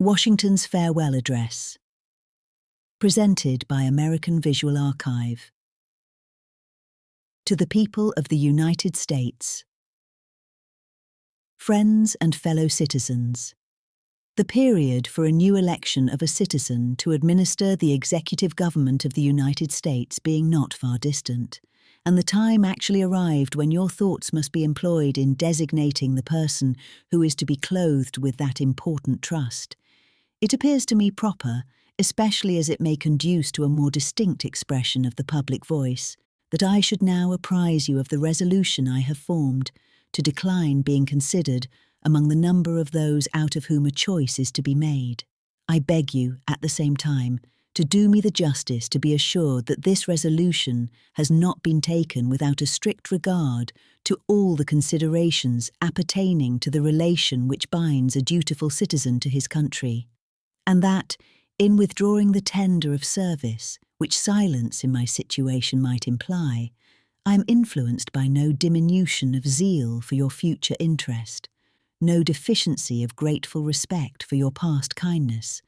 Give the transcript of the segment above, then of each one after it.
Washington's Farewell Address. Presented by American Visual Archive. To the people of the United States. Friends and fellow citizens. The period for a new election of a citizen to administer the executive government of the United States being not far distant, and the time actually arrived when your thoughts must be employed in designating the person who is to be clothed with that important trust, it appears to me proper, especially as it may conduce to a more distinct expression of the public voice, that I should now apprise you of the resolution I have formed to decline being considered among the number of those out of whom a choice is to be made. I beg you, at the same time, to do me the justice to be assured that this resolution has not been taken without a strict regard to all the considerations appertaining to the relation which binds a dutiful citizen to his country, and that, in withdrawing the tender of service, which silence in my situation might imply, I am influenced by no diminution of zeal for your future interest, no deficiency of grateful respect for your past kindness,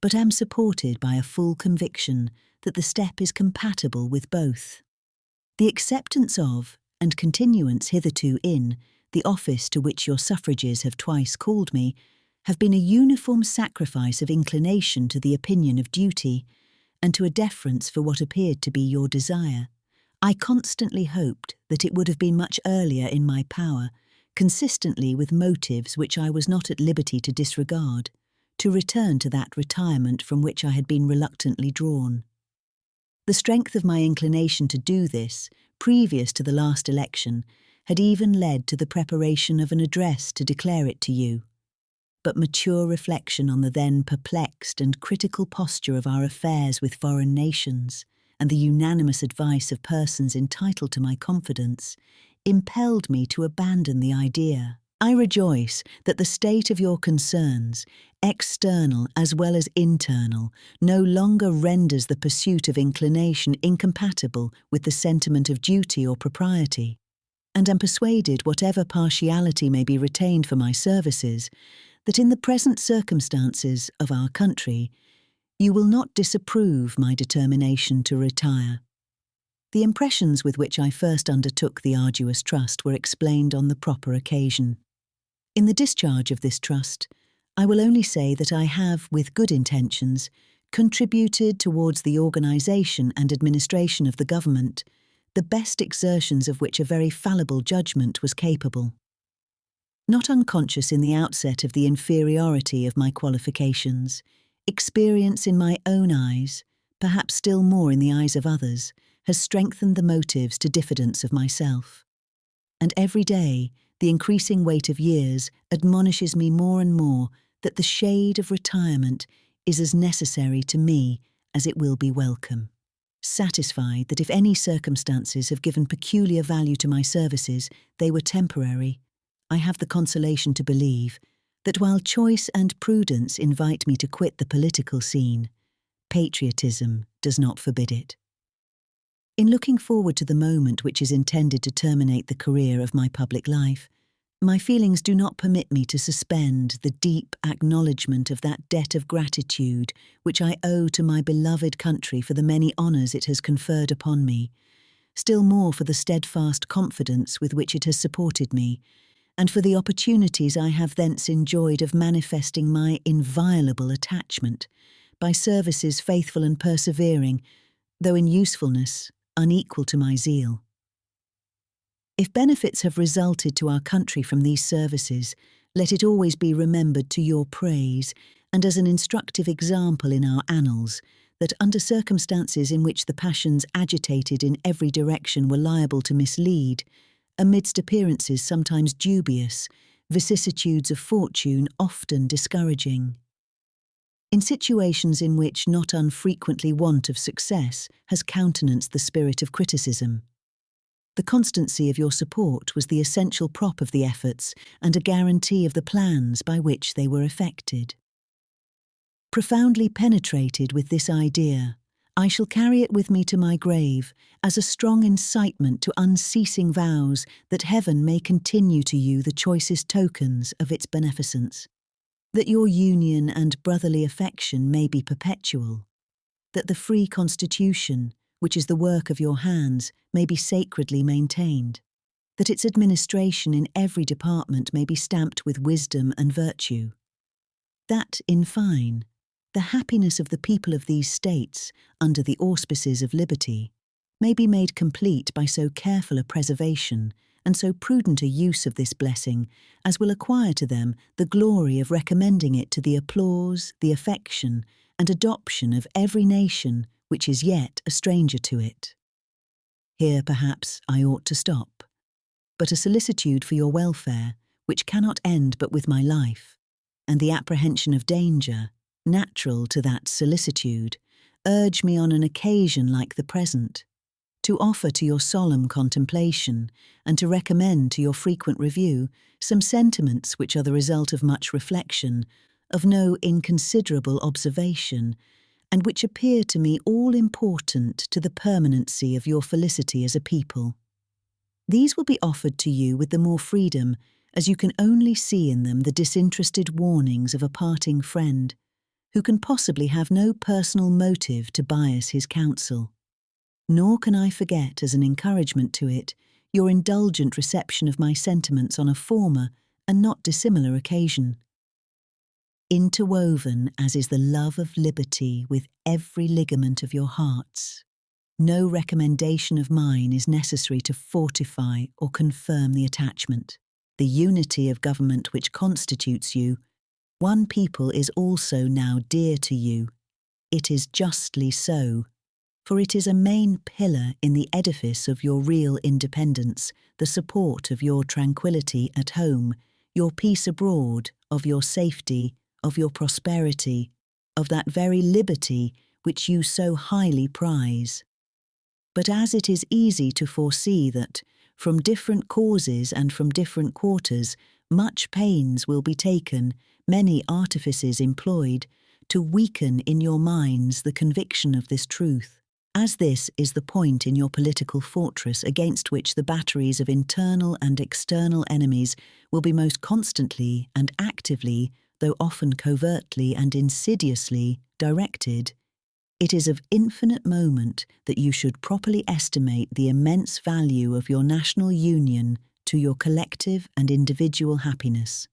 but am supported by a full conviction that the step is compatible with both. The acceptance of, and continuance hitherto in, the office to which your suffrages have twice called me, have been a uniform sacrifice of inclination to the opinion of duty, and to a deference for what appeared to be your desire. I constantly hoped that it would have been much earlier in my power, consistently with motives which I was not at liberty to disregard, to return to that retirement from which I had been reluctantly drawn. The strength of my inclination to do this, previous to the last election, had even led to the preparation of an address to declare it to you. But mature reflection on the then perplexed and critical posture of our affairs with foreign nations, and the unanimous advice of persons entitled to my confidence, impelled me to abandon the idea. I rejoice that the state of your concerns, external as well as internal, no longer renders the pursuit of inclination incompatible with the sentiment of duty or propriety, and am persuaded, whatever partiality may be retained for my services, that in the present circumstances of our country, you will not disapprove my determination to retire. The impressions with which I first undertook the arduous trust were explained on the proper occasion. In the discharge of this trust, I will only say that I have, with good intentions, contributed towards the organisation and administration of the government, the best exertions of which a very fallible judgment was capable. Not unconscious in the outset of the inferiority of my qualifications, experience in my own eyes, perhaps still more in the eyes of others, has strengthened the motives to diffidence of myself. And every day, the increasing weight of years admonishes me more and more that the shade of retirement is as necessary to me as it will be welcome. Satisfied that if any circumstances have given peculiar value to my services, they were temporary, I have the consolation to believe that while choice and prudence invite me to quit the political scene, patriotism does not forbid it. In looking forward to the moment which is intended to terminate the career of my public life, my feelings do not permit me to suspend the deep acknowledgement of that debt of gratitude which I owe to my beloved country for the many honours it has conferred upon me, still more for the steadfast confidence with which it has supported me, and for the opportunities I have thence enjoyed of manifesting my inviolable attachment by services faithful and persevering, though in usefulness unequal to my zeal. If benefits have resulted to our country from these services, let it always be remembered to your praise, and as an instructive example in our annals, that under circumstances in which the passions agitated in every direction were liable to mislead, amidst appearances sometimes dubious, vicissitudes of fortune often discouraging. In situations in which not unfrequently want of success has countenanced the spirit of criticism, the constancy of your support was the essential prop of the efforts and a guarantee of the plans by which they were effected. Profoundly penetrated with this idea, I shall carry it with me to my grave as a strong incitement to unceasing vows that heaven may continue to you the choicest tokens of its beneficence. that your union and brotherly affection may be perpetual, that the free constitution, which is the work of your hands, may be sacredly maintained, that its administration in every department may be stamped with wisdom and virtue, that, in fine, the happiness of the people of these states, under the auspices of liberty, may be made complete by so careful a preservation and so prudent a use of this blessing as will acquire to them the glory of recommending it to the applause, the affection, and adoption of every nation which is yet a stranger to it. Here, perhaps, I ought to stop, but a solicitude for your welfare, which cannot end but with my life, and the apprehension of danger, natural to that solicitude, urge me on an occasion like the present, to offer to your solemn contemplation, and to recommend to your frequent review some sentiments which are the result of much reflection, of no inconsiderable observation, and which appear to me all important to the permanency of your felicity as a people. These will be offered to you with the more freedom, as you can only see in them the disinterested warnings of a parting friend, who can possibly have no personal motive to bias his counsel. Nor can I forget, as an encouragement to it, your indulgent reception of my sentiments on a former and not dissimilar occasion. Interwoven as is the love of liberty with every ligament of your hearts, no recommendation of mine is necessary to fortify or confirm the attachment. The unity of government which constitutes you, one people, is also now dear to you. It is justly so, for it is a main pillar in the edifice of your real independence, the support of your tranquillity at home, your peace abroad, of your safety, of your prosperity, of that very liberty which you so highly prize. But as it is easy to foresee that, from different causes and from different quarters, much pains will be taken, many artifices employed, to weaken in your minds the conviction of this truth, as this is the point in your political fortress against which the batteries of internal and external enemies will be most constantly and actively, though often covertly and insidiously, directed, it is of infinite moment that you should properly estimate the immense value of your national union to your collective and individual happiness,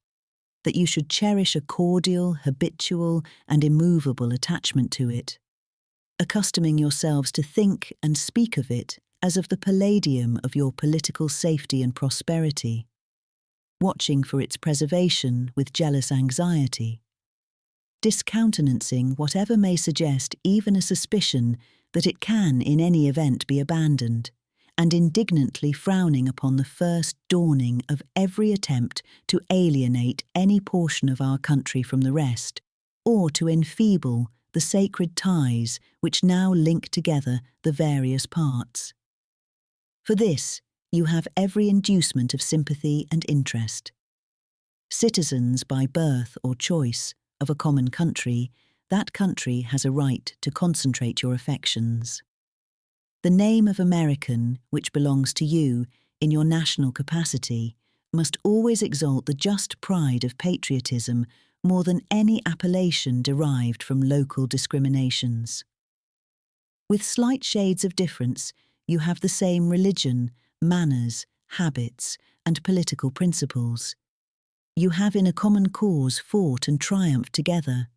that you should cherish a cordial, habitual, and immovable attachment to it, accustoming yourselves to think and speak of it as of the palladium of your political safety and prosperity, watching for its preservation with jealous anxiety, discountenancing whatever may suggest even a suspicion that it can in any event be abandoned, and indignantly frowning upon the first dawning of every attempt to alienate any portion of our country from the rest, or to enfeeble the sacred ties which now link together the various parts. For this, you have every inducement of sympathy and interest. Citizens by birth or choice of a common country, that country has a right to concentrate your affections. The name of American, which belongs to you in your national capacity, must always exalt the just pride of patriotism more than any appellation derived from local discriminations. With slight shades of difference, you have the same religion, manners, habits, and political principles. You have in a common cause fought and triumphed together.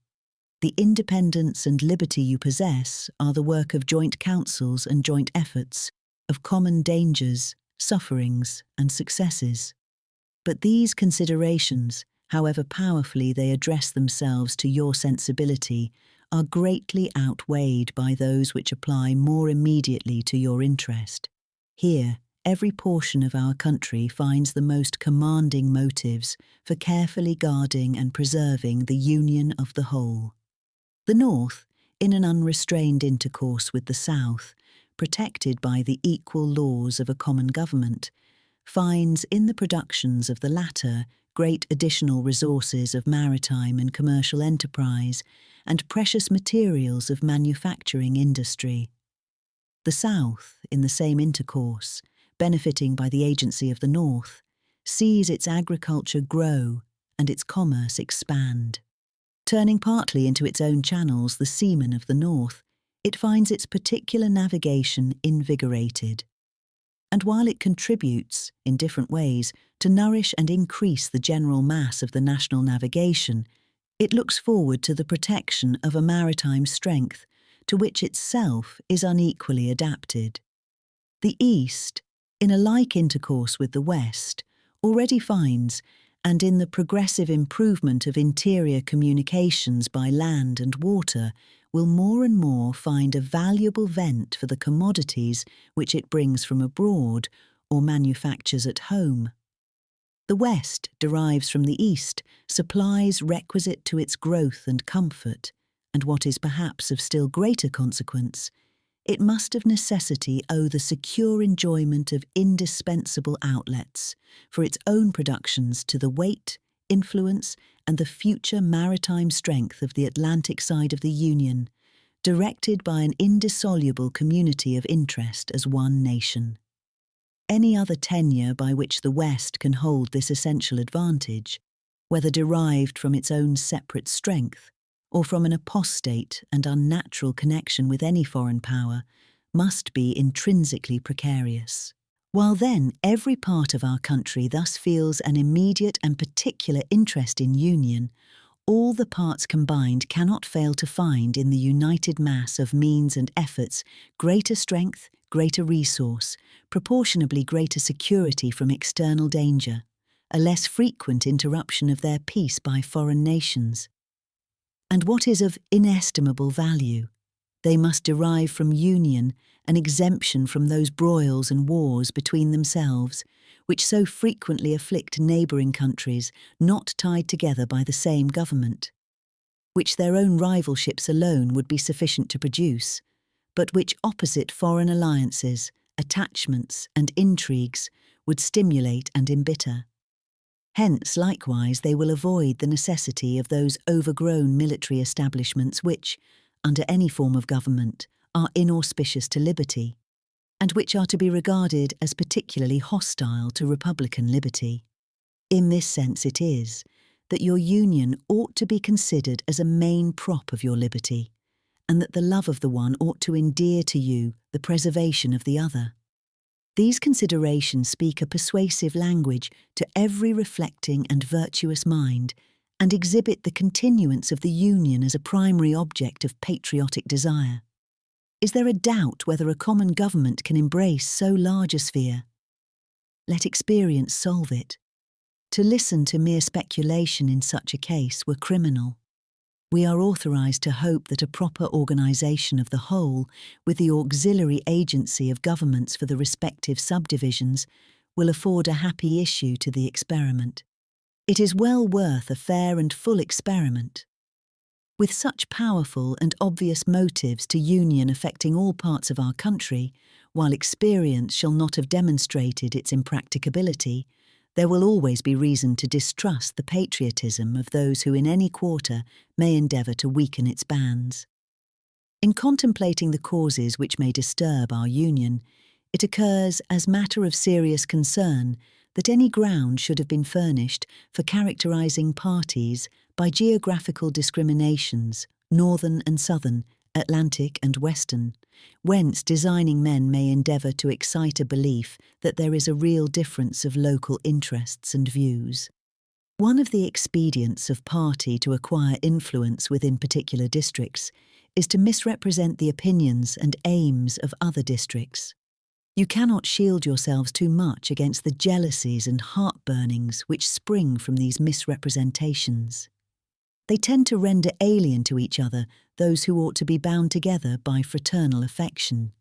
The independence and liberty you possess are the work of joint counsels and joint efforts, of common dangers, sufferings, and successes. But these considerations, however powerfully they address themselves to your sensibility, are greatly outweighed by those which apply more immediately to your interest. Here, every portion of our country finds the most commanding motives for carefully guarding and preserving the union of the whole. The North, in an unrestrained intercourse with the South, protected by the equal laws of a common government, finds in the productions of the latter great additional resources of maritime and commercial enterprise and precious materials of manufacturing industry. The South, in the same intercourse, benefiting by the agency of the North, sees its agriculture grow and its commerce expand. Turning partly into its own channels the seamen of the north, it finds its particular navigation invigorated. And while it contributes, in different ways, to nourish and increase the general mass of the national navigation, it looks forward to the protection of a maritime strength to which itself is unequally adapted. The East, in a like intercourse with the West, already finds, and in the progressive improvement of interior communications by land and water, will more and more find a valuable vent for the commodities which it brings from abroad or manufactures at home. The West derives from the East supplies requisite to its growth and comfort, and what is perhaps of still greater consequence, it must of necessity owe the secure enjoyment of indispensable outlets for its own productions to the weight, influence, and the future maritime strength of the Atlantic side of the Union, directed by an indissoluble community of interest as one nation. Any other tenure by which the West can hold this essential advantage, whether derived from its own separate strength or from an apostate and unnatural connection with any foreign power, must be intrinsically precarious. While then every part of our country thus feels an immediate and particular interest in union, all the parts combined cannot fail to find in the united mass of means and efforts greater strength, greater resource, proportionably greater security from external danger, a less frequent interruption of their peace by foreign nations. And what is of inestimable value, they must derive from union an exemption from those broils and wars between themselves, which so frequently afflict neighbouring countries not tied together by the same government, which their own rivalships alone would be sufficient to produce, but which opposite foreign alliances, attachments, and intrigues would stimulate and embitter. Hence, likewise, they will avoid the necessity of those overgrown military establishments which, under any form of government, are inauspicious to liberty, and which are to be regarded as particularly hostile to republican liberty. In this sense it is that your union ought to be considered as a main prop of your liberty, and that the love of the one ought to endear to you the preservation of the other. These considerations speak a persuasive language to every reflecting and virtuous mind, and exhibit the continuance of the union as a primary object of patriotic desire. Is there a doubt whether a common government can embrace so large a sphere? Let experience solve it. To listen to mere speculation in such a case were criminal. We are authorized to hope that a proper organization of the whole, with the auxiliary agency of governments for the respective subdivisions, will afford a happy issue to the experiment. It is well worth a fair and full experiment. With such powerful and obvious motives to union affecting all parts of our country, while experience shall not have demonstrated its impracticability, there will always be reason to distrust the patriotism of those who in any quarter may endeavour to weaken its bands. In contemplating the causes which may disturb our union, it occurs as matter of serious concern that any ground should have been furnished for characterising parties by geographical discriminations, northern and southern, Atlantic and western, whence designing men may endeavour to excite a belief that there is a real difference of local interests and views. One of the expedients of party to acquire influence within particular districts is to misrepresent the opinions and aims of other districts. You cannot shield yourselves too much against the jealousies and heartburnings which spring from these misrepresentations. They tend to render alien to each other those who ought to be bound together by fraternal affection.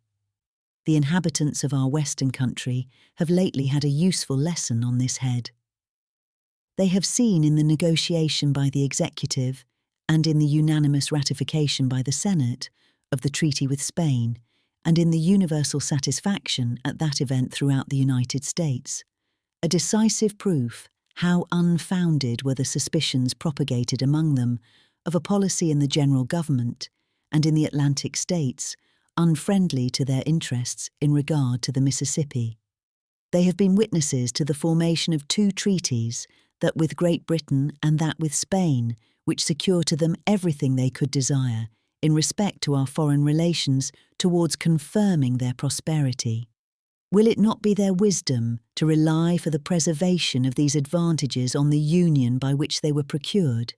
The inhabitants of our western country have lately had a useful lesson on this head. They have seen in the negotiation by the executive and in the unanimous ratification by the Senate of the treaty with Spain, and in the universal satisfaction at that event throughout the United States, a decisive proof how unfounded were the suspicions propagated among them of a policy in the general government and in the Atlantic states unfriendly to their interests in regard to the Mississippi. They have been witnesses to the formation of two treaties, that with Great Britain and that with Spain, which secure to them everything they could desire in respect to our foreign relations towards confirming their prosperity? Will it not be their wisdom to rely for the preservation of these advantages on the union by which they were procured?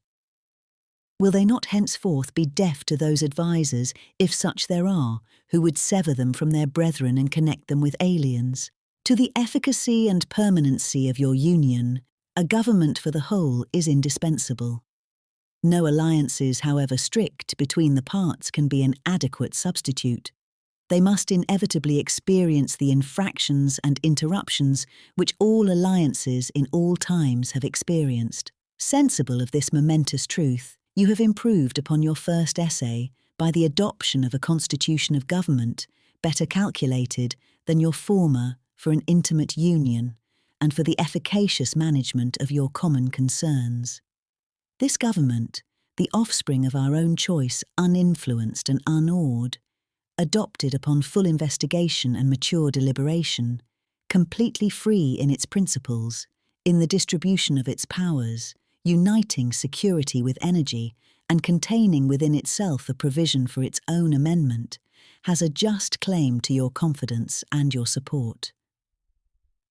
Will they not henceforth be deaf to those advisers, if such there are, who would sever them from their brethren and connect them with aliens? To the efficacy and permanency of your union, a government for the whole is indispensable. No alliances, however strict, between the parts can be an adequate substitute. They must inevitably experience the infractions and interruptions which all alliances in all times have experienced. Sensible of this momentous truth, you have improved upon your first essay by the adoption of a constitution of government better calculated than your former for an intimate union and for the efficacious management of your common concerns. This government, the offspring of our own choice, uninfluenced and unawed, adopted upon full investigation and mature deliberation, completely free in its principles, in the distribution of its powers, uniting security with energy, and containing within itself a provision for its own amendment, has a just claim to your confidence and your support.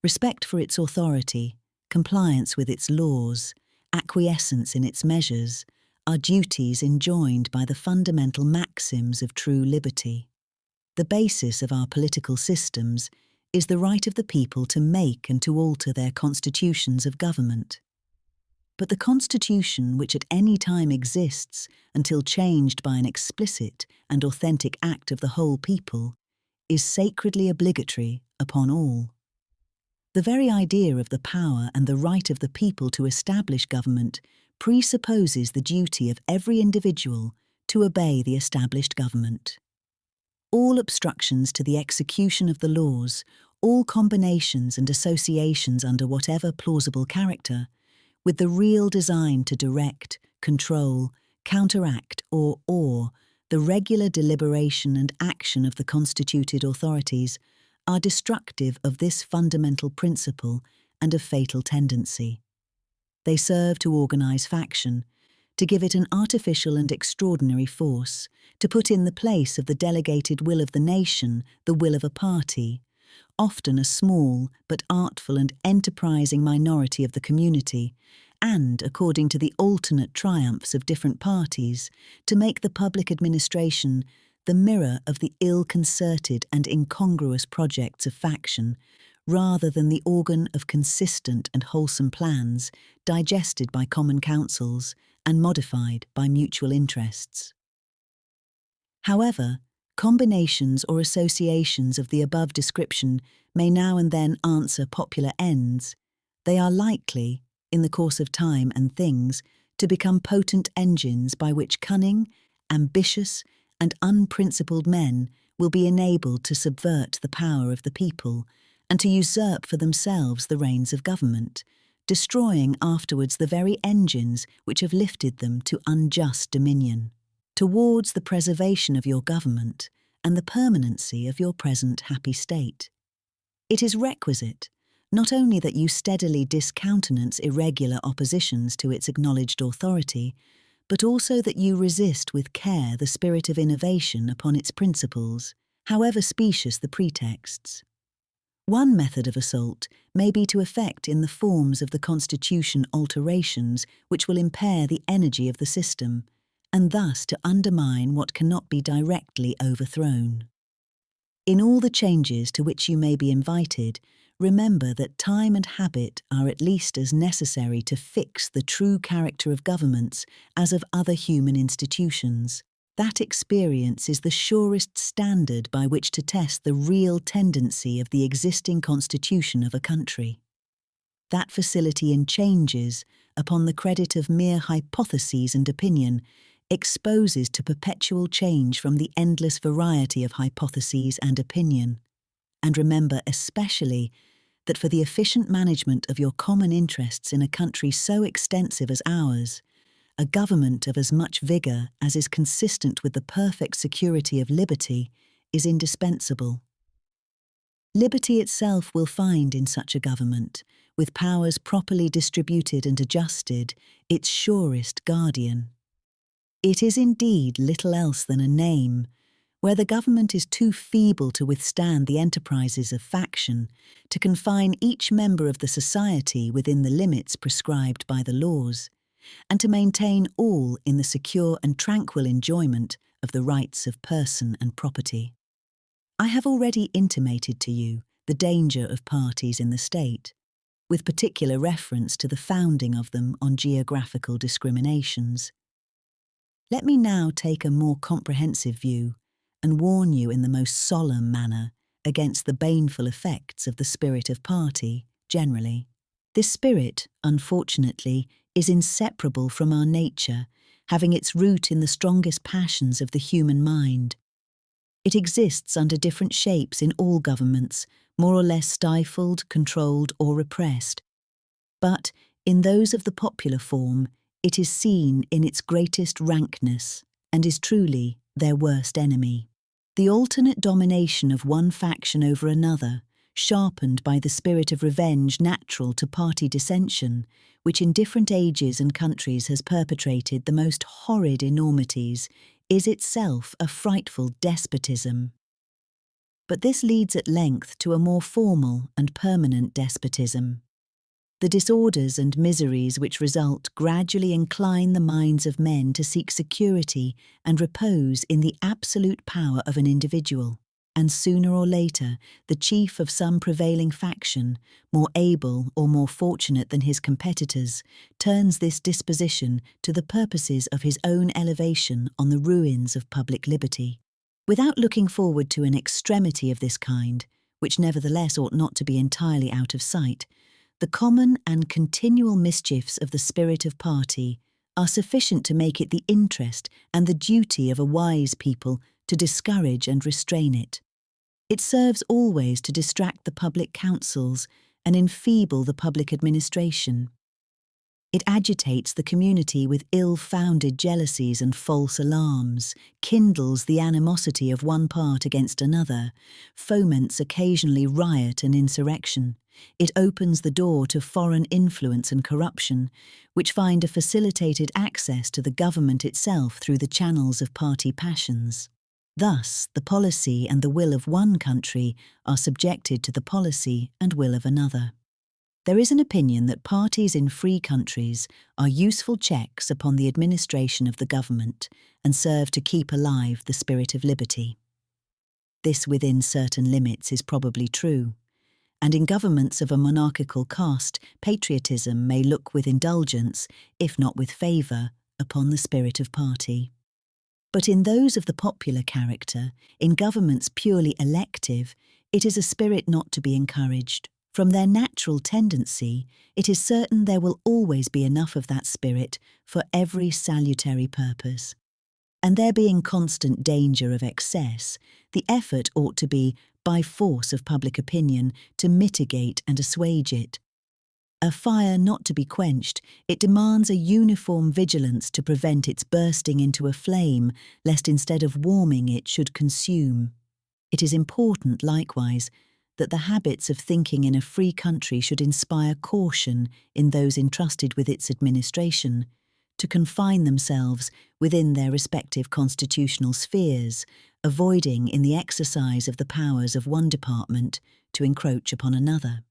Respect for its authority, compliance with its laws, acquiescence in its measures, are duties enjoined by the fundamental maxims of true liberty. The basis of our political systems is the right of the people to make and to alter their constitutions of government. But the constitution which at any time exists until changed by an explicit and authentic act of the whole people is sacredly obligatory upon all. The very idea of the power and the right of the people to establish government presupposes the duty of every individual to obey the established government. All obstructions to the execution of the laws, all combinations and associations under whatever plausible character, with the real design to direct, control, counteract or awe the regular deliberation and action of the constituted authorities, are destructive of this fundamental principle and of fatal tendency. They serve to organize faction, to give it an artificial and extraordinary force, to put in the place of the delegated will of the nation the will of a party, often a small but artful and enterprising minority of the community, and, according to the alternate triumphs of different parties, to make the public administration the mirror of the ill-concerted and incongruous projects of faction, rather than the organ of consistent and wholesome plans, digested by common councils and modified by mutual interests. However, combinations or associations of the above description may now and then answer popular ends. They are likely, in the course of time and things, to become potent engines by which cunning, ambitious, and unprincipled men will be enabled to subvert the power of the people and to usurp for themselves the reins of government, destroying afterwards the very engines which have lifted them to unjust dominion. Towards the preservation of your government and the permanency of your present happy state, it is requisite not only that you steadily discountenance irregular oppositions to its acknowledged authority, but also that you resist with care the spirit of innovation upon its principles, however specious the pretexts. One method of assault may be to effect in the forms of the Constitution alterations which will impair the energy of the system, and thus to undermine what cannot be directly overthrown. In all the changes to which you may be invited, remember that time and habit are at least as necessary to fix the true character of governments as of other human institutions. That experience is the surest standard by which to test the real tendency of the existing constitution of a country. That facility in changes, upon the credit of mere hypotheses and opinion, exposes to perpetual change from the endless variety of hypotheses and opinion. And remember especially that for the efficient management of your common interests in a country so extensive as ours, a government of as much vigour as is consistent with the perfect security of liberty is indispensable. Liberty itself will find in such a government, with powers properly distributed and adjusted, its surest guardian. It is indeed little else than a name, where the government is too feeble to withstand the enterprises of faction, to confine each member of the society within the limits prescribed by the laws, and to maintain all in the secure and tranquil enjoyment of the rights of person and property. I have already intimated to you the danger of parties in the state, with particular reference to the founding of them on geographical discriminations. Let me now take a more comprehensive view and warn you in the most solemn manner against the baneful effects of the spirit of party generally. This spirit, unfortunately, is inseparable from our nature, having its root in the strongest passions of the human mind. It exists under different shapes in all governments, more or less stifled, controlled, or repressed. But in those of the popular form, it is seen in its greatest rankness and is truly their worst enemy. The alternate domination of one faction over another, sharpened by the spirit of revenge natural to party dissension, which in different ages and countries has perpetrated the most horrid enormities, is itself a frightful despotism. But this leads at length to a more formal and permanent despotism. The disorders and miseries which result gradually incline the minds of men to seek security and repose in the absolute power of an individual, and sooner or later the chief of some prevailing faction, more able or more fortunate than his competitors, turns this disposition to the purposes of his own elevation on the ruins of public liberty. Without looking forward to an extremity of this kind, which nevertheless ought not to be entirely out of sight, the common and continual mischiefs of the spirit of party are sufficient to make it the interest and the duty of a wise people to discourage and restrain it. It serves always to distract the public councils and enfeeble the public administration. It agitates the community with ill-founded jealousies and false alarms, kindles the animosity of one part against another, foments occasionally riot and insurrection. It opens the door to foreign influence and corruption, which find a facilitated access to the government itself through the channels of party passions. Thus, the policy and the will of one country are subjected to the policy and will of another. There is an opinion that parties in free countries are useful checks upon the administration of the government and serve to keep alive the spirit of liberty. This within certain limits is probably true, and in governments of a monarchical caste, patriotism may look with indulgence, if not with favour, upon the spirit of party. But in those of the popular character, in governments purely elective, it is a spirit not to be encouraged. From their natural tendency, it is certain there will always be enough of that spirit for every salutary purpose. And there being constant danger of excess, the effort ought to be, by force of public opinion, to mitigate and assuage it. A fire not to be quenched, it demands a uniform vigilance to prevent its bursting into a flame, lest instead of warming it should consume. It is important, likewise, that the habits of thinking in a free country should inspire caution in those entrusted with its administration, to confine themselves within their respective constitutional spheres, avoiding in the exercise of the powers of one department to encroach upon another.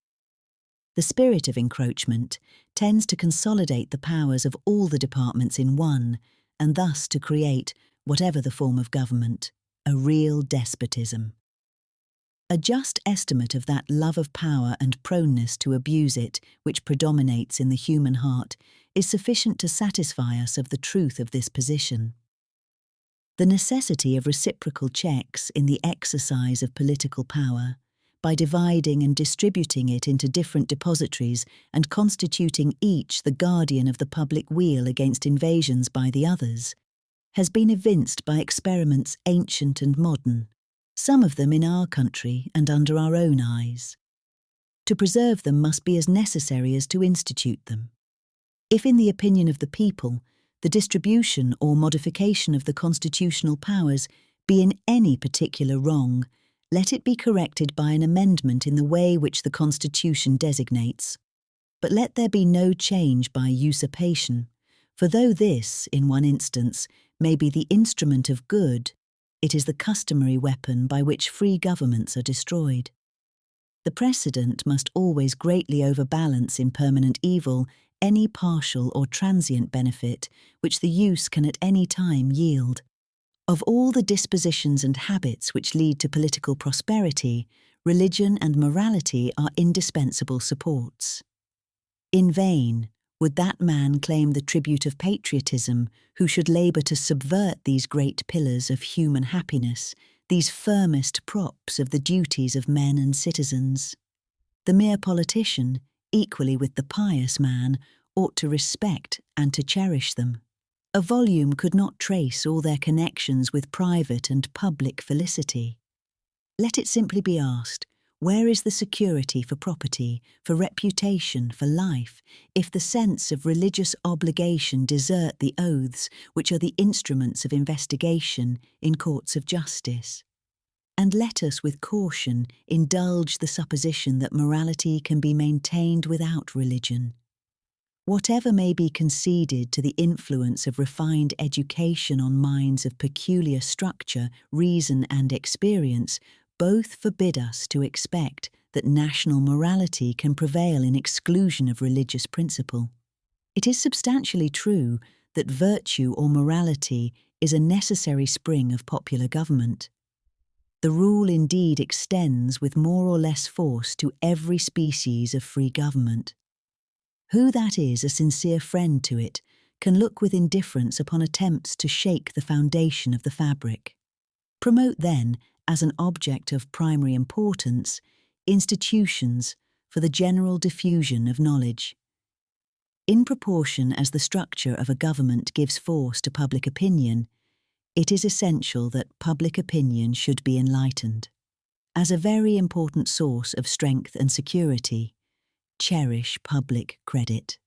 The spirit of encroachment tends to consolidate the powers of all the departments in one, and thus to create, whatever the form of government, a real despotism. A just estimate of that love of power and proneness to abuse it which predominates in the human heart is sufficient to satisfy us of the truth of this position. The necessity of reciprocal checks in the exercise of political power, by dividing and distributing it into different depositories and constituting each the guardian of the public weal against invasions by the others, has been evinced by experiments ancient and modern, some of them in our country and under our own eyes. To preserve them must be as necessary as to institute them. If in the opinion of the people, the distribution or modification of the constitutional powers be in any particular wrong, Let it be corrected by an amendment in the way which the Constitution designates. But let there be no change by usurpation, for though this, in one instance, may be the instrument of good, it is the customary weapon by which free governments are destroyed. The precedent must always greatly overbalance in permanent evil any partial or transient benefit which the use can at any time yield. Of all the dispositions and habits which lead to political prosperity, religion and morality are indispensable supports. In vain would that man claim the tribute of patriotism who should labour to subvert these great pillars of human happiness, these firmest props of the duties of men and citizens. The mere politician, equally with the pious man, ought to respect and to cherish them. A volume could not trace all their connections with private and public felicity. Let it simply be asked, where is the security for property, for reputation, for life, if the sense of religious obligation desert the oaths which are the instruments of investigation in courts of justice? And let us with caution indulge the supposition that morality can be maintained without religion. Whatever may be conceded to the influence of refined education on minds of peculiar structure, reason and experience, both forbid us to expect that national morality can prevail in exclusion of religious principle. It is substantially true that virtue or morality is a necessary spring of popular government. The rule indeed extends with more or less force to every species of free government. Who that is a sincere friend to it can look with indifference upon attempts to shake the foundation of the fabric. Promote then, as an object of primary importance, institutions for the general diffusion of knowledge. In proportion as the structure of a government gives force to public opinion, it is essential that public opinion should be enlightened. As a very important source of strength and security, cherish public credit.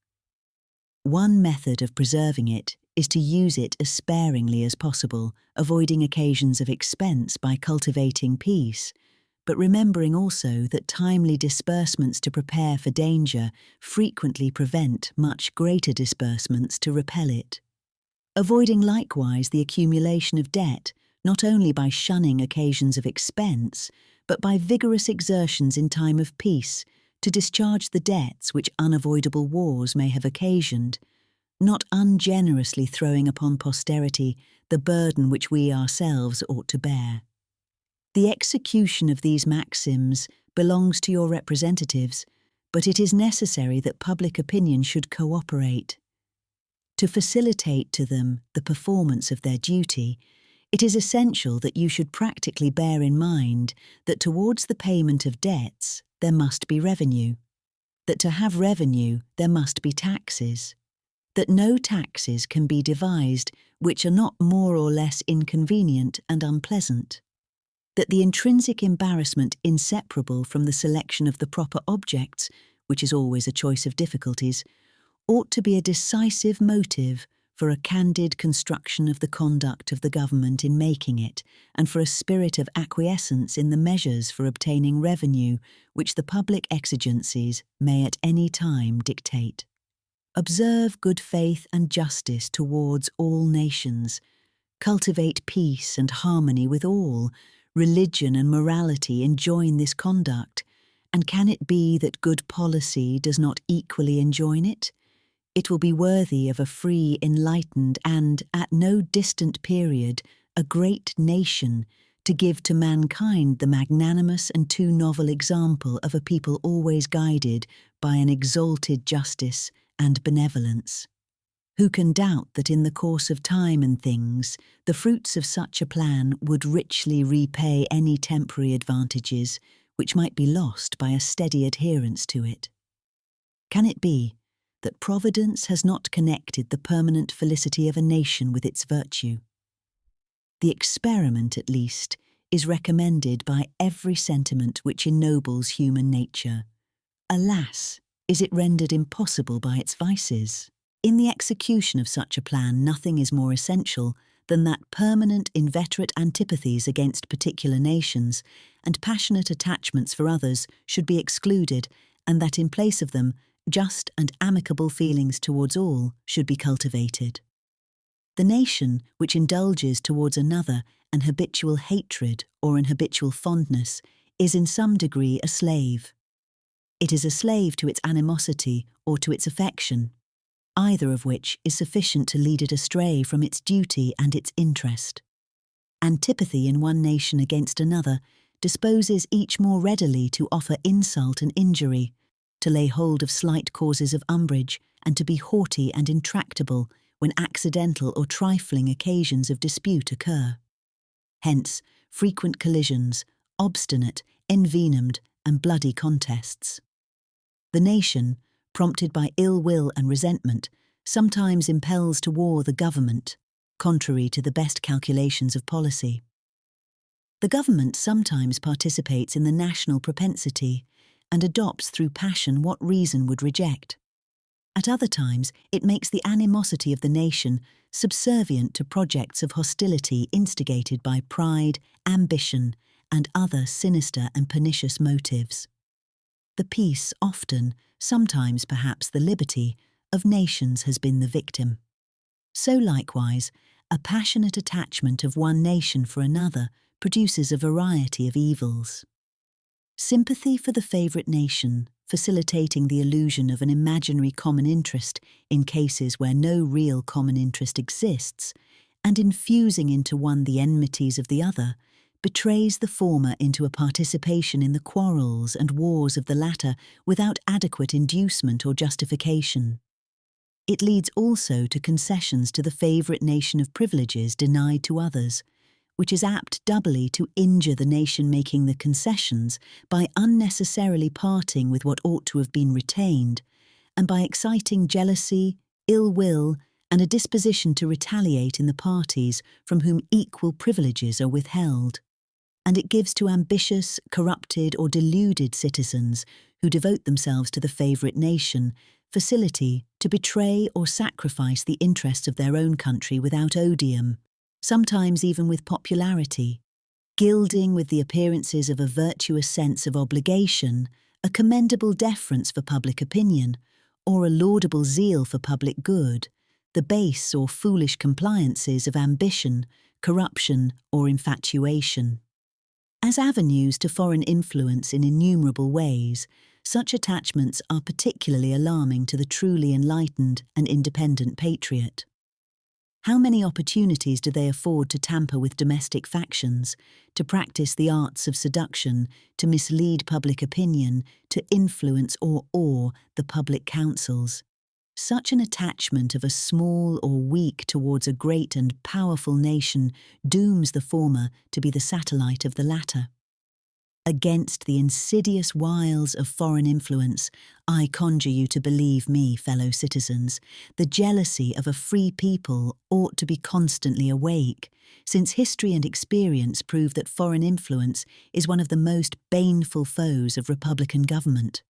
One method of preserving it is to use it as sparingly as possible, avoiding occasions of expense by cultivating peace, but remembering also that timely disbursements to prepare for danger frequently prevent much greater disbursements to repel it. Avoiding likewise the accumulation of debt, not only by shunning occasions of expense, but by vigorous exertions in time of peace, to discharge the debts which unavoidable wars may have occasioned, not ungenerously throwing upon posterity the burden which we ourselves ought to bear. The execution of these maxims belongs to your representatives, but it is necessary that public opinion should cooperate. To facilitate to them the performance of their duty, it is essential that you should practically bear in mind that towards the payment of debts there must be revenue, that to have revenue there must be taxes, that no taxes can be devised which are not more or less inconvenient and unpleasant, that the intrinsic embarrassment inseparable from the selection of the proper objects, which is always a choice of difficulties, ought to be a decisive motive for a candid construction of the conduct of the government in making it, and for a spirit of acquiescence in the measures for obtaining revenue which the public exigencies may at any time dictate. Observe good faith and justice towards all nations. Cultivate peace and harmony with all. Religion and morality enjoin this conduct, and can it be that good policy does not equally enjoin it? It will be worthy of a free, enlightened, and, at no distant period, a great nation, to give to mankind the magnanimous and too novel example of a people always guided by an exalted justice and benevolence. Who can doubt that in the course of time and things, the fruits of such a plan would richly repay any temporary advantages which might be lost by a steady adherence to it? Can it be that Providence has not connected the permanent felicity of a nation with its virtue? The experiment, at least, is recommended by every sentiment which ennobles human nature. Alas, is it rendered impossible by its vices? In the execution of such a plan, nothing is more essential than that permanent inveterate antipathies against particular nations and passionate attachments for others should be excluded, and that in place of them, just and amicable feelings towards all should be cultivated. The nation which indulges towards another an habitual hatred or an habitual fondness is in some degree a slave. It is a slave to its animosity or to its affection, either of which is sufficient to lead it astray from its duty and its interest. Antipathy in one nation against another disposes each more readily to offer insult and injury, to lay hold of slight causes of umbrage, and to be haughty and intractable when accidental or trifling occasions of dispute occur. Hence, frequent collisions, obstinate, envenomed, and bloody contests. The nation, prompted by ill will and resentment, sometimes impels to war the government, contrary to the best calculations of policy. The government sometimes participates in the national propensity and adopts through passion what reason would reject. At other times, it makes the animosity of the nation subservient to projects of hostility instigated by pride, ambition, and other sinister and pernicious motives. The peace often, sometimes perhaps the liberty, of nations has been the victim. So likewise, a passionate attachment of one nation for another produces a variety of evils. Sympathy for the favourite nation, facilitating the illusion of an imaginary common interest in cases where no real common interest exists, and infusing into one the enmities of the other, betrays the former into a participation in the quarrels and wars of the latter without adequate inducement or justification. It leads also to concessions to the favourite nation of privileges denied to others, which is apt doubly to injure the nation making the concessions by unnecessarily parting with what ought to have been retained, and by exciting jealousy, ill will, and a disposition to retaliate in the parties from whom equal privileges are withheld. And it gives to ambitious, corrupted, or deluded citizens who devote themselves to the favourite nation facility to betray or sacrifice the interests of their own country without odium, sometimes even with popularity, gilding with the appearances of a virtuous sense of obligation, a commendable deference for public opinion, or a laudable zeal for public good, the base or foolish compliances of ambition, corruption, or infatuation. As avenues to foreign influence in innumerable ways, such attachments are particularly alarming to the truly enlightened and independent patriot. How many opportunities do they afford to tamper with domestic factions, to practice the arts of seduction, to mislead public opinion, to influence or awe the public councils? Such an attachment of a small or weak towards a great and powerful nation dooms the former to be the satellite of the latter. Against the insidious wiles of foreign influence, I conjure you to believe me, fellow citizens, the jealousy of a free people ought to be constantly awake, since history and experience prove that foreign influence is one of the most baneful foes of republican government.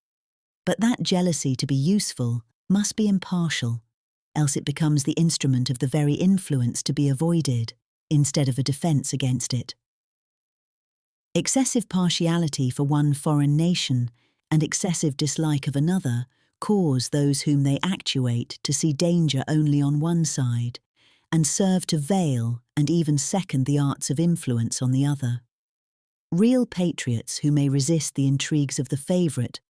But that jealousy to be useful must be impartial, else it becomes the instrument of the very influence to be avoided, instead of a defence against it. Excessive partiality for one foreign nation and excessive dislike of another cause those whom they actuate to see danger only on one side, and serve to veil and even second the arts of influence on the other. Real patriots who may resist the intrigues of the favourite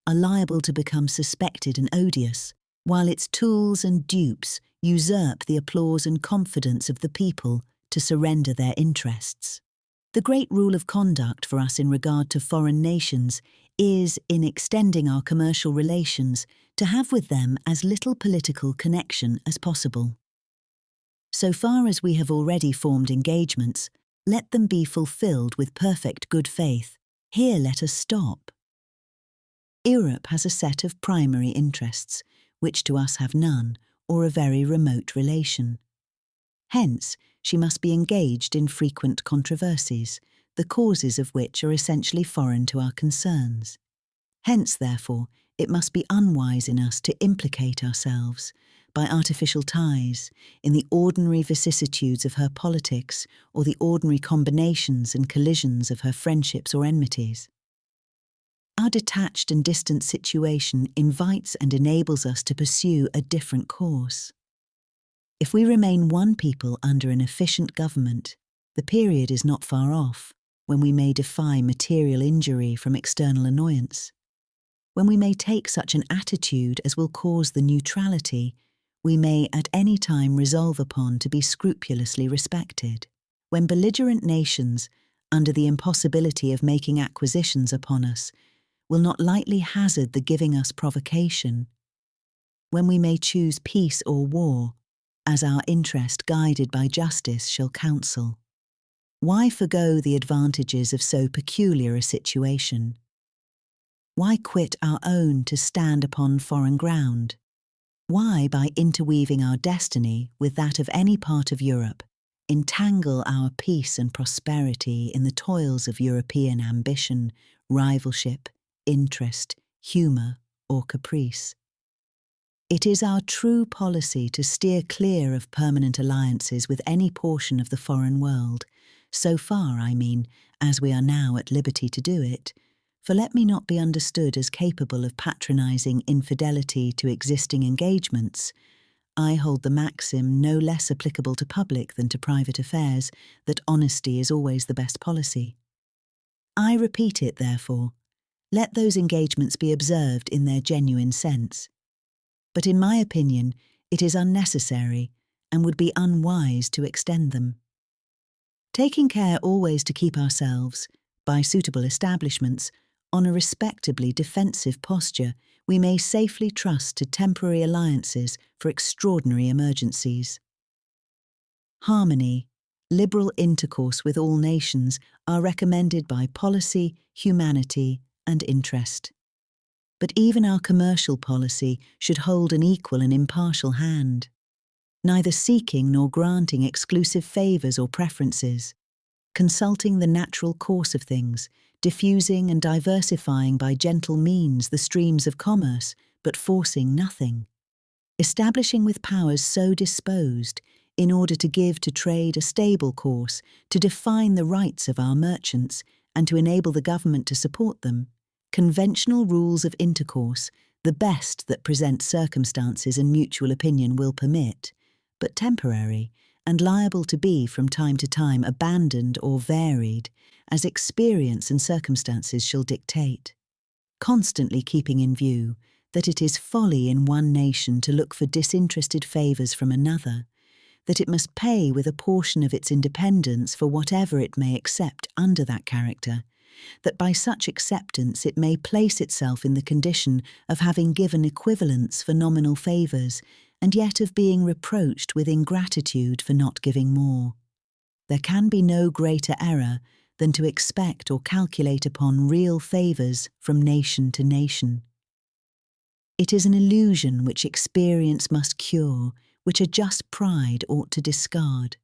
are liable to become suspected and odious, while its tools and dupes usurp the applause and confidence of the people to surrender their interests. The great rule of conduct for us in regard to foreign nations is, in extending our commercial relations, to have with them as little political connection as possible. So far as we have already formed engagements, let them be fulfilled with perfect good faith. Here let us stop. Europe has a set of primary interests, which to us have none, or a very remote relation. Hence, she must be engaged in frequent controversies, the causes of which are essentially foreign to our concerns. Hence, therefore, it must be unwise in us to implicate ourselves, by artificial ties, in the ordinary vicissitudes of her politics or the ordinary combinations and collisions of her friendships or enmities. Our detached and distant situation invites and enables us to pursue a different course. If we remain one people under an efficient government, the period is not far off when we may defy material injury from external annoyance. When we may take such an attitude as will cause the neutrality we may at any time resolve upon to be scrupulously respected. When belligerent nations, under the impossibility of making acquisitions upon us, will not lightly hazard the giving us provocation. When we may choose peace or war, as our interest guided by justice shall counsel. Why forego the advantages of so peculiar a situation? Why quit our own to stand upon foreign ground? Why, by interweaving our destiny with that of any part of Europe, entangle our peace and prosperity in the toils of European ambition, rivalship, interest, humour, or caprice? It is our true policy to steer clear of permanent alliances with any portion of the foreign world, so far, I mean, as we are now at liberty to do it, for let me not be understood as capable of patronising infidelity to existing engagements. I hold the maxim no less applicable to public than to private affairs, that honesty is always the best policy. I repeat it, therefore, let those engagements be observed in their genuine sense. But in my opinion, it is unnecessary and would be unwise to extend them. Taking care always to keep ourselves, by suitable establishments, on a respectably defensive posture, we may safely trust to temporary alliances for extraordinary emergencies. Harmony, liberal intercourse with all nations are recommended by policy, humanity, and interest. But even our commercial policy should hold an equal and impartial hand, neither seeking nor granting exclusive favours or preferences, consulting the natural course of things, diffusing and diversifying by gentle means the streams of commerce, but forcing nothing, establishing with powers so disposed, in order to give to trade a stable course, to define the rights of our merchants, and to enable the government to support them, conventional rules of intercourse, the best that present circumstances and mutual opinion will permit, but temporary, and liable to be from time to time abandoned or varied, as experience and circumstances shall dictate, constantly keeping in view that it is folly in one nation to look for disinterested favours from another, that it must pay with a portion of its independence for whatever it may accept under that character, that by such acceptance it may place itself in the condition of having given equivalents for nominal favours, and yet of being reproached with ingratitude for not giving more. There can be no greater error than to expect or calculate upon real favours from nation to nation. It is an illusion which experience must cure, which a just pride ought to discard.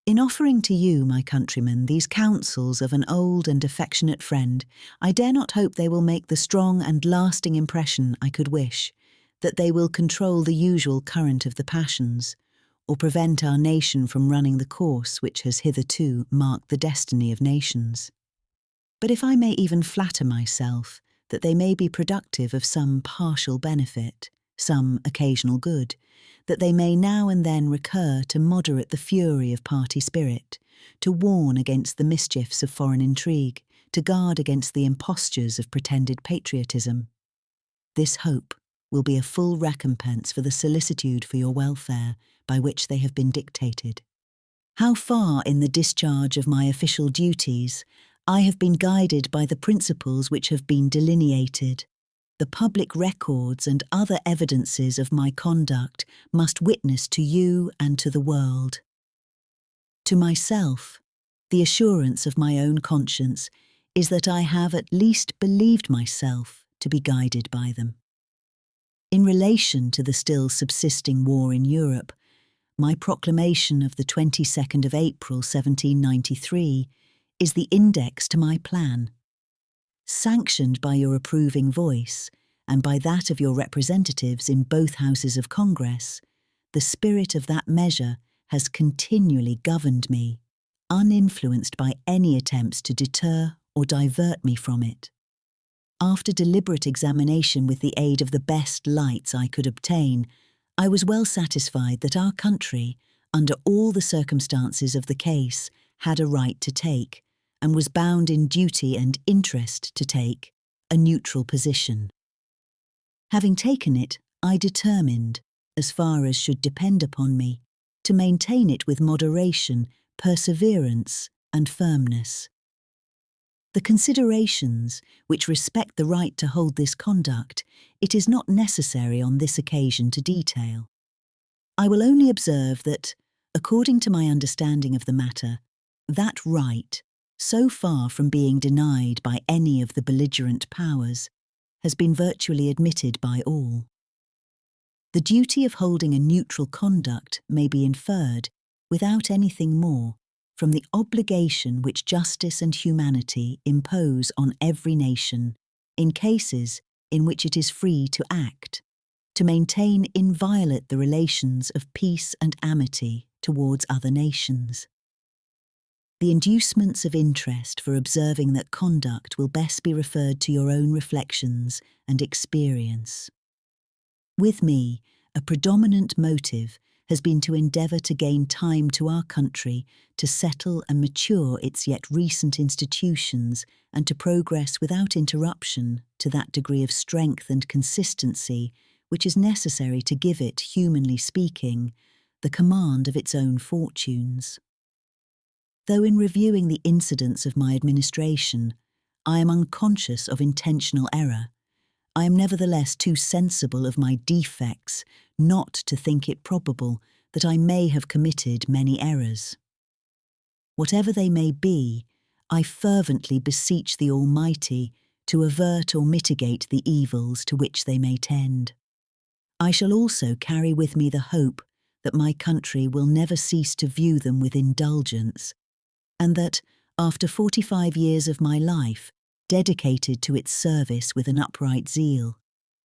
In offering to you, my countrymen, these counsels of an old and affectionate friend, I dare not hope they will make the strong and lasting impression I could wish, that they will control the usual current of the passions, or prevent our nation from running the course which has hitherto marked the destiny of nations. But if I may even flatter myself that they may be productive of some partial benefit, some occasional good, that they may now and then recur to moderate the fury of party spirit, to warn against the mischiefs of foreign intrigue, to guard against the impostures of pretended patriotism. This hope will be a full recompense for the solicitude for your welfare by which they have been dictated. How far in the discharge of my official duties I have been guided by the principles which have been delineated, the public records and other evidences of my conduct must witness to you and to the world. To myself, the assurance of my own conscience is that I have at least believed myself to be guided by them. In relation to the still subsisting war in Europe, my proclamation of the 22nd of April 1793 is the index to my plan. Sanctioned by your approving voice, and by that of your representatives in both houses of Congress, the spirit of that measure has continually governed me, uninfluenced by any attempts to deter or divert me from it. After deliberate examination with the aid of the best lights I could obtain, I was well satisfied that our country, under all the circumstances of the case, had a right to take, and was bound in duty and interest to take, a neutral position. Having taken it, I determined, as far as should depend upon me, to maintain it with moderation, perseverance, and firmness. The considerations which respect the right to hold this conduct, it is not necessary on this occasion to detail. I will only observe that, according to my understanding of the matter, that right, so far from being denied by any of the belligerent powers, has been virtually admitted by all. The duty of holding a neutral conduct may be inferred, without anything more, from the obligation which justice and humanity impose on every nation, in cases in which it is free to act, to maintain inviolate the relations of peace and amity towards other nations. The inducements of interest for observing that conduct will best be referred to your own reflections and experience. With me, a predominant motive has been to endeavour to gain time to our country to settle and mature its yet recent institutions and to progress without interruption to that degree of strength and consistency which is necessary to give it, humanly speaking, the command of its own fortunes. Though in reviewing the incidents of my administration, I am unconscious of intentional error, I am nevertheless too sensible of my defects not to think it probable that I may have committed many errors. Whatever they may be, I fervently beseech the Almighty to avert or mitigate the evils to which they may tend. I shall also carry with me the hope that my country will never cease to view them with indulgence, and that, after 45 years of my life, dedicated to its service with an upright zeal,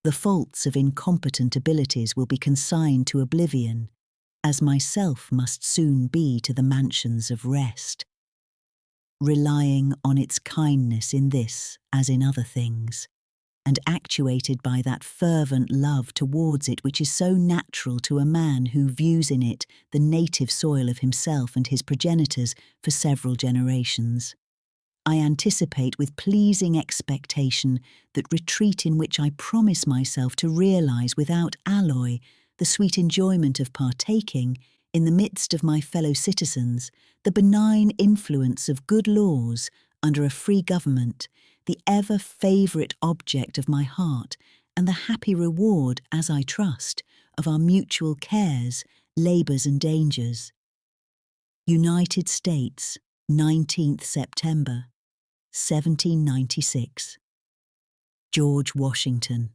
the faults of incompetent abilities will be consigned to oblivion, as myself must soon be to the mansions of rest. Relying on its kindness in this as in other things, and actuated by that fervent love towards it which is so natural to a man who views in it the native soil of himself and his progenitors for several generations, I anticipate with pleasing expectation that retreat in which I promise myself to realize without alloy the sweet enjoyment of partaking, in the midst of my fellow citizens, the benign influence of good laws under a free government, the ever favourite object of my heart, and the happy reward, as I trust, of our mutual cares, labours and dangers. United States, 19th September, 1796. George Washington.